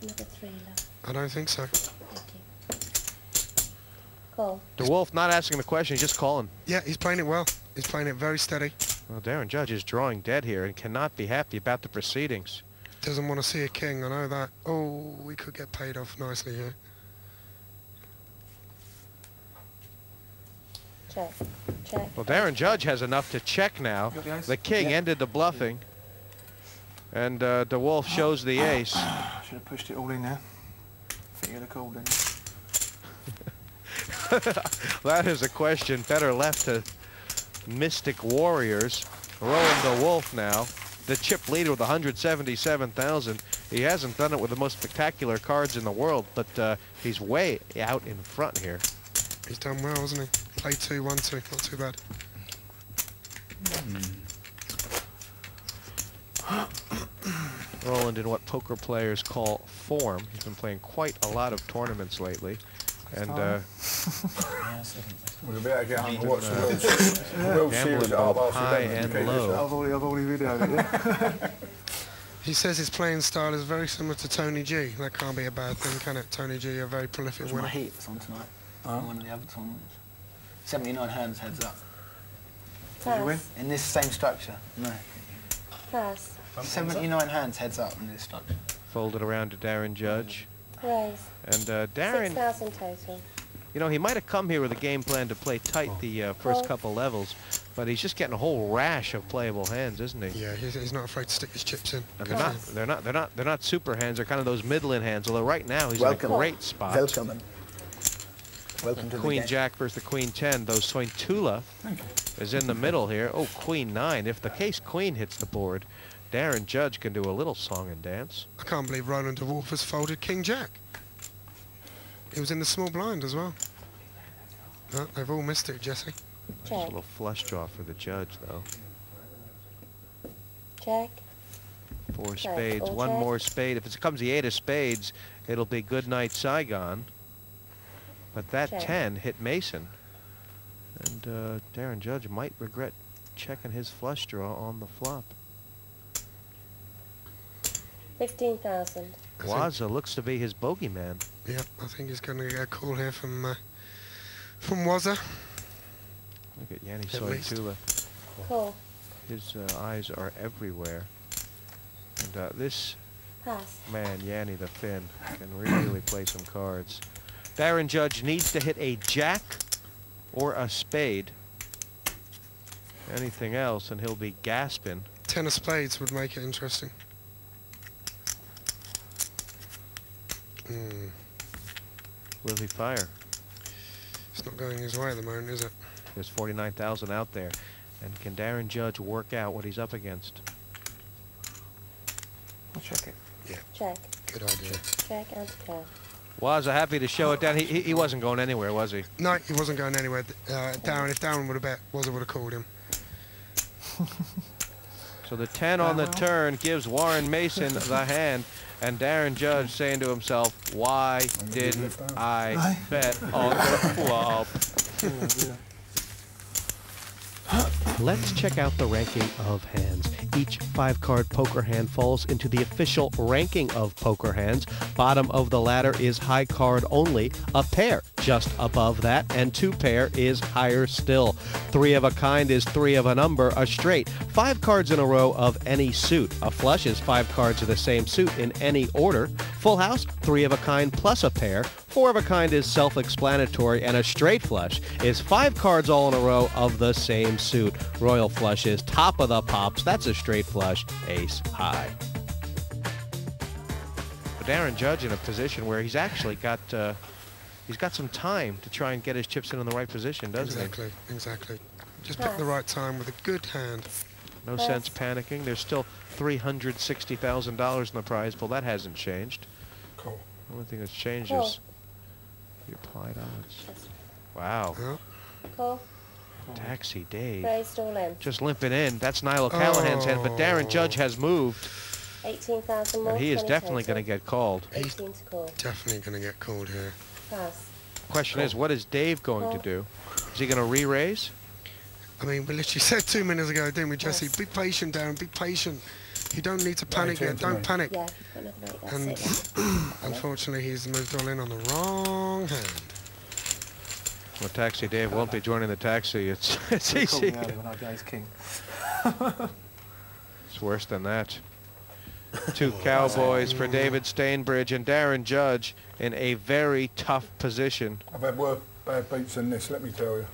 Another 3, love. I don't think so. Thank you. Call. De Wolf not asking the question, he's just calling. Yeah, he's playing it well. He's playing it very steady. Well, Darren Judge is drawing dead here and cannot be happy about the proceedings. Doesn't want to see a king, I know that. Oh, we could get paid off nicely here. Check. Check. Well, Darren Judge has enough to check now. The king ended the bluffing. And De Wolf shows the ace. Should have pushed it all in there. I think you'd have called in. That is a question better left to Mystic Warriors. Roland De Wolf now, the chip leader with 177,000. He hasn't done it with the most spectacular cards in the world, but he's way out in front here. He's done well, hasn't he? Played 2, 1, 2, not too bad. Roland in what poker players call form. He's been playing quite a lot of tournaments lately. And We're about to get home and watch the World Series at both 11:30. high and low. I've already videoed it, yeah. He says his playing style is very similar to Tony G. That can't be a bad thing, can it? Tony G, a very prolific My winner. heat was on tonight. One of the other tournaments. 79 hands heads up. Pass. Did you win? In this same structure. No. Pass. 79 hands heads up in this structure. Folded around to Darren Judge. Raise. And Darren, 6,000 total. you know, he might have come here with a game plan to play tight the first couple levels, but he's just getting a whole rash of playable hands, isn't he? Yeah, he's not afraid to stick his chips in. And they're not super hands. They're kind of those middling hands. Although right now he's Welcome. in a great spot. Welcome. Welcome to Queen the game. Jack versus the Queen 10. Though Sointula is in the middle here. Oh, Queen 9. If the case Queen hits the board, Darren Judge can do a little song and dance. I can't believe Roland De Wolf has folded King Jack. He was in the small blind as well. No, they've all missed it, Jesse. Just a Check. little flush draw for the Judge, though. Check. 4 Check. spades, All one check. more spade. If it comes the 8 of spades, it'll be good night Saigon. But that Check. 10 hit Mason. And Darren Judge might regret checking his flush draw on the flop. 15,000. Waza looks to be his bogeyman. Yeah, I think he's going to get a call here from Wazza. Look at Yanni At least. Sointula. Call. His eyes are everywhere. And this Pass. man, Yanni the Finn, can really play some cards. Darren Judge needs to hit a jack or a spade. Anything else and he'll be gasping. 10 of spades would make it interesting. Will he fire? It's not going his way at the moment, is it? There's 49,000 out there. And can Darren Judge work out what he's up against? I'll check it. Check. Good idea. Check and cash. Waza happy to show it down. He wasn't going anywhere, was he? No, he wasn't going anywhere. Darren, if Darren would have bet, Wazza would have called him. So the 10 on the turn gives Warren Mason the hand. And Darren Judge saying to himself, why didn't I bet on the flop? Let's check out the ranking of hands. Each 5-card poker hand falls into the official ranking of poker hands. Bottom of the ladder is high card only. A pair just above that, and 2 pair is higher still. 3 of a kind is 3 of a number, a straight. 5 cards in a row of any suit. A flush is 5 cards of the same suit in any order. Full house, 3 of a kind plus a pair. 4 of a kind is self-explanatory, and a straight flush is 5 cards all in a row of the same suit. Royal flush is top of the pops. That's a straight flush, ace high. But Darren Judge in a position where he's actually got some time to try and get his chips in the right position, doesn't Exactly, exactly. Just pick the right time with a good hand. he? No sense panicking. There's still $360,000 in the prize pool. That hasn't changed. Cool. The only thing that's changed Cool. is the applied odds. Wow. Well, Call. Taxi Dave. Raised all in. Just limping in. That's Niall Callahan's hand, but Darren Judge has moved. 18,000 more. And he is 20 definitely total. going to get called. 18 to call. definitely going to get called here. Pass. Question is, what is Dave going to do? Is he going to re-raise? I mean, we literally said 2 minutes ago, didn't we, Jesse? Yes. Be patient, Darren, be patient. You don't need to panic yet. Don't panic. Yeah, you've got another 8. And That's it. unfortunately, he's moved all in on the wrong hand. Well, Taxi Dave won't be joining the taxi. It's He called easy. me earlier when I got his king. It's worse than that. 2 cowboys for David Stainbridge and Darren Judge in a very tough position. I've had worse bad beats than this, let me tell you.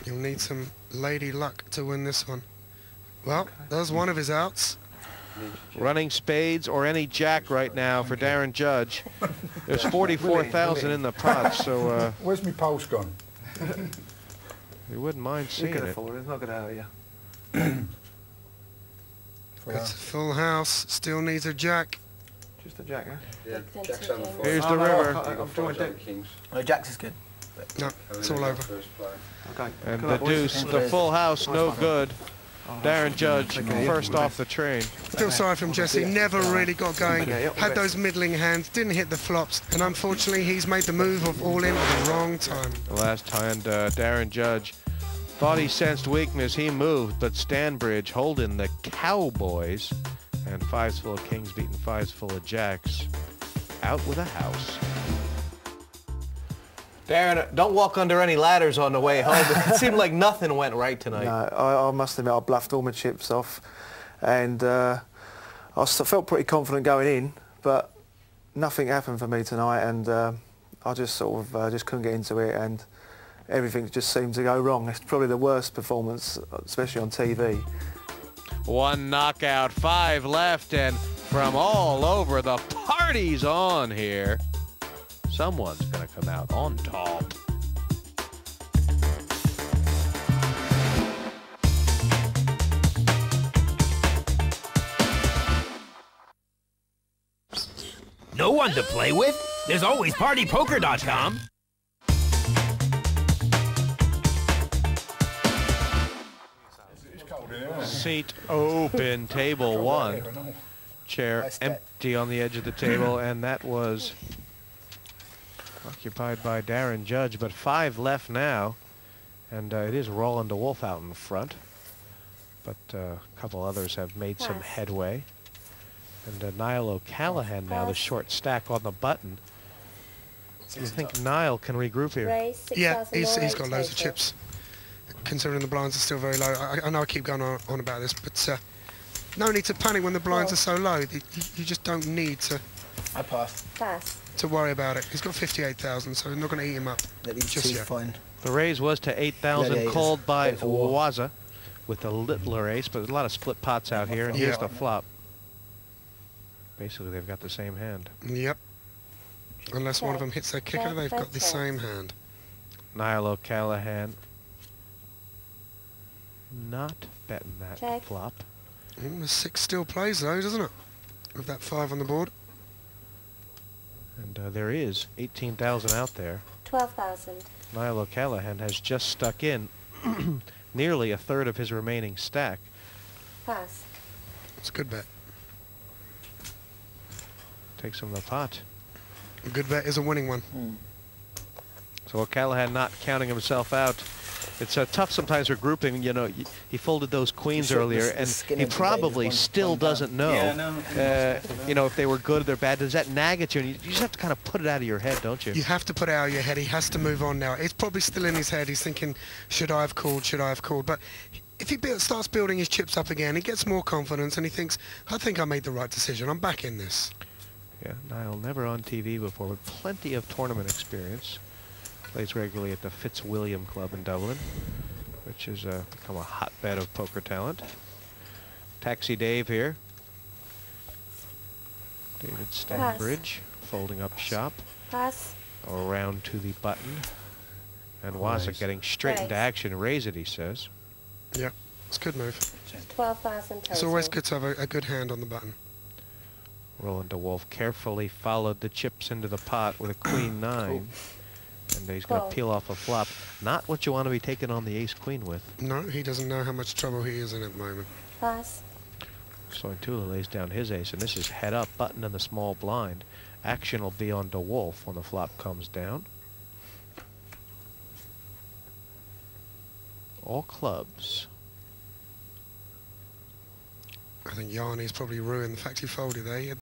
You'll need some lady luck to win this one. Well, there's one of his outs. Running spades or any jack right now for Darren Judge. There's 44,000 in the pot, so Where's my pulse gone? you wouldn't mind You seeing can it. afford it. It's not going to hurt you. It's a full house. Still needs a jack. Just a jack, huh? Then Jack's two on the kings. floor. Here's Oh, the no, river. I'm doing Five dick. kings. No, Jacks is good. No, it's all over. First play. Okay. And Good the luck, boys. deuce, the full house, no good. Darren Judge first off the train. Feel sorry for him, Jesse. Never really got going. Had those middling hands, didn't hit the flops, and unfortunately he's made the move of all in at the wrong time. The last time Darren Judge thought he sensed weakness, he moved, but Stanbridge holding the cowboys, and 5s full of kings beating 5s full of jacks. Out with a house. Darren, don't walk under any ladders on the way home. It seemed like nothing went right tonight. No, I must admit I bluffed all my chips off, and felt pretty confident going in, but nothing happened for me tonight, and I just sort of just couldn't get into it, and everything just seemed to go wrong. It's probably the worst performance, especially on TV. 1 knockout, 5 left, and from all over, the party's on here. Someone's gonna come out on top. No one to play with? There's always partypoker.com. It's cold in here, isn't it? Seat open, table 1. Chair Nice bet. empty on the edge of the table, and that was occupied by Darren Judge, but 5 left now, and it is Roland DeWolf out in front, but a couple others have made some Pass. headway, and Niall O'Callaghan now the Pass. short stack on the button. Do you think Niall can regroup here? Raise 6,000 Yeah, more, he's 8 got loads of total. chips. Considering the blinds are still very low. I know I keep going on about this, but no need to panic when the blinds are so low. You just don't need I pass. Pass. to worry about it. He's got 58,000, so we're not going to eat him up. That leaves Just 2 yet. fine. The raise was to 8,000, Yeah, yeah, called by Go for war. Waza with a littler ace, but there's a lot of split pots out here, and here's Yeah. the flop. Basically, they've got the same hand. Yep. Unless one of Okay. them hits their kicker, Okay, they've got the okay. same hand. Niall O'Callaghan not betting that Check. flop. The 6 still plays though, doesn't it? With that 5 on the board. And there is 18,000 out there. 12,000. Niall O'Callaghan has just stuck in nearly a third of his remaining stack. Pass. It's a good bet. Takes him the pot. A good bet is a winning one. So O'Callaghan not counting himself out. It's tough sometimes for grouping. You know, he folded those queens Sure, earlier, the and skin he of the probably blade is still one down. doesn't know. Yeah, no, You know, if they were good or they're bad. Does that nag at you? And you just have to kind of put it out of your head, don't you? You have to put it out of your head. He has to move on now. It's probably still in his head. He's thinking, should I have called? Should I have called? But if he starts building his chips up again, he gets more confidence and he thinks, I think I made the right decision. I'm back in this. Yeah, Niall never on TV before, but plenty of tournament experience. Plays regularly at the Fitzwilliam Club in Dublin, which has become a hotbed of poker talent. Taxi Dave here. David Stanbridge folding up shop. Pass. Around to the button. And Waza getting straight into Raise. action. Raise it, he says. Yeah, it's a good move. 12,000 total. It's always good to have a good hand on the button. Roland DeWolf carefully followed the chips into the pot with a queen 9. And he's going Call. to peel off a flop. Not what you want to be taking on the ace-queen with. No, he doesn't know how much trouble he is in at the moment. Pass. Sointula lays down his ace, and this is head up, button in the small blind. Action will be on DeWolf when the flop comes down. All clubs. I think Yanni's probably ruined the fact he folded there. He had